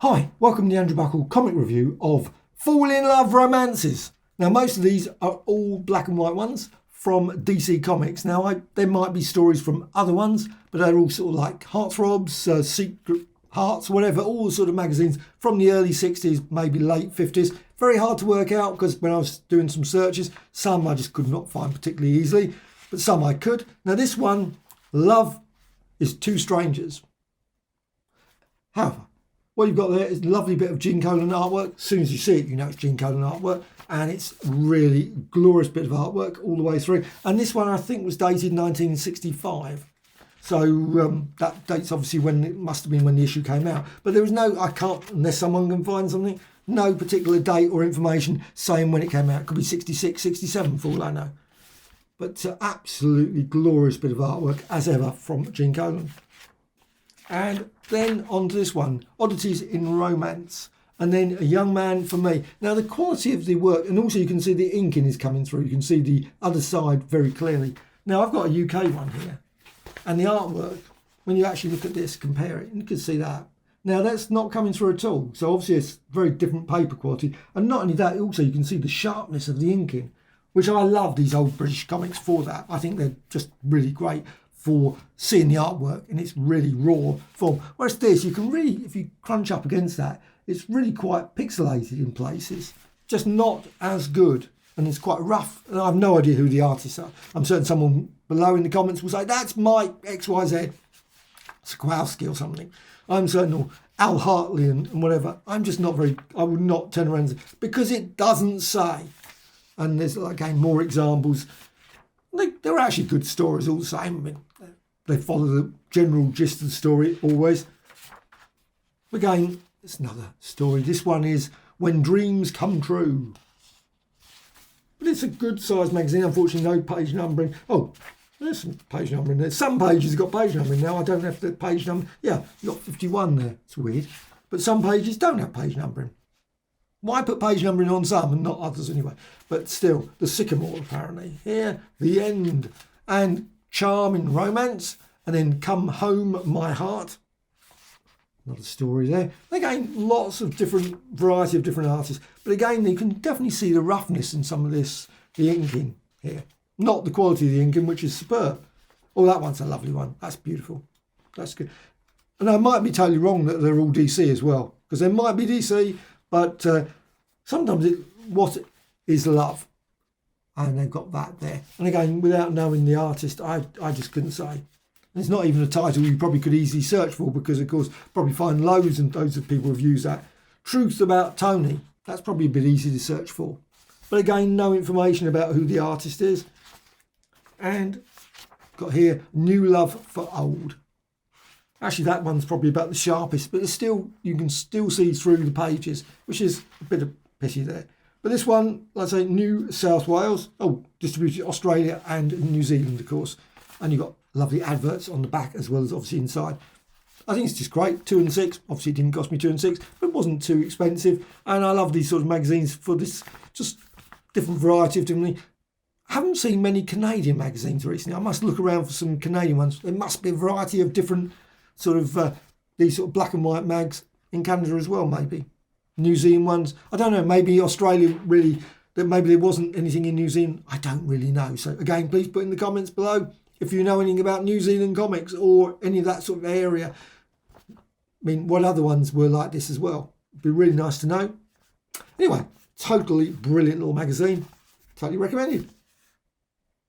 Hi, welcome to the Andrew Buckle comic review of Fall in Love Romances. Now, most of these are all black and white ones from DC Comics. Now, there might be stories from other ones, but they're all sort of like Heartthrobs, Secret Hearts, whatever, all sort of magazines from the early 60s, maybe late 50s. Very hard to work out because when I was doing some searches, some I just could not find particularly easily, but some I could. Now, this one, Love is Two Strangers. However, what you've got there is a lovely bit of Gene Colan artwork. As soon as you see it, you know it's Gene Colan artwork. And it's really glorious bit of artwork all the way through. And this one, I think, was dated 1965. So that dates obviously when it must have been when the issue came out. But there was no, I can't, unless someone can find something, no particular date or information saying when it came out. It could be 66, 67 for all I know. But absolutely glorious bit of artwork, as ever, from Gene Colan. And then on to this one, Oddities in Romance, and then A Young Man for Me. Now, the quality of the work, and also you can see the inking is coming through. You can see the other side very clearly. Now, I've got a UK one here, and the artwork, when you actually look at this, compare it, you can see that. Now, that's not coming through at all. So obviously it's very different paper quality. And not only that, also you can see the sharpness of the inking, which I love these old British comics for that. I think they're just really great for seeing the artwork in its really raw form. Whereas this, you can really, if you crunch up against that, it's really quite pixelated in places, just not as good, and it's quite rough. And I have no idea who the artists are. I'm certain someone below in the comments will say, that's Mike XYZ, Skowalski or something. I'm certain, or Al Hartley and whatever. I'm just not very, I would not turn around and say, because it doesn't say. And there's, again, more examples. They're actually good stories all the same. I mean, they follow the general gist of the story always. Again, it's another story. This one is When Dreams Come True. But it's a good sized magazine. Unfortunately, no page numbering. Oh, there's some page numbering there. Some pages have got page numbering now. I don't have the page number. Yeah, you've got 51 there. It's weird. But some pages don't have page numbering. Why put page numbering on some and not others anyway? But still, The Sycamore apparently. Here, The End, and Charm in Romance, and then Come Home, My Heart. Another story there. Again, lots of different, variety of different artists. But again, you can definitely see the roughness in some of this, the inking here. Not the quality of the inking, which is superb. Oh, that one's a lovely one. That's beautiful. That's good. And I might be totally wrong that they're all DC as well, because there might be DC, but sometimes what is love? And they've got that there. And again, without knowing the artist, I just couldn't say. And it's not even a title you probably could easily search for, because, of course, probably find loads and loads of people have used that. Truth About Tony. That's probably a bit easy to search for. But again, no information about who the artist is. And got here, New Love for Old. Actually, that one's probably about the sharpest, but still, you can still see through the pages, which is a bit of pity there. But this one, let's say New South Wales. Oh, distributed Australia and New Zealand, of course. And you've got lovely adverts on the back as well as obviously inside. I think it's just great. 2 and 6. Obviously, it didn't cost me 2 and 6, but it wasn't too expensive. And I love these sort of magazines for this just different variety of different. I haven't seen many Canadian magazines recently. I must look around for some Canadian ones. There must be a variety of different sort of these sort of black and white mags in Canada as well, maybe. New Zealand ones. I don't know, maybe Australia really, that maybe there wasn't anything in New Zealand. I don't really know. So again, please put in the comments below if you know anything about New Zealand comics or any of that sort of area. I mean, what other ones were like this as well? It'd be really nice to know. Anyway, totally brilliant little magazine. Totally recommended.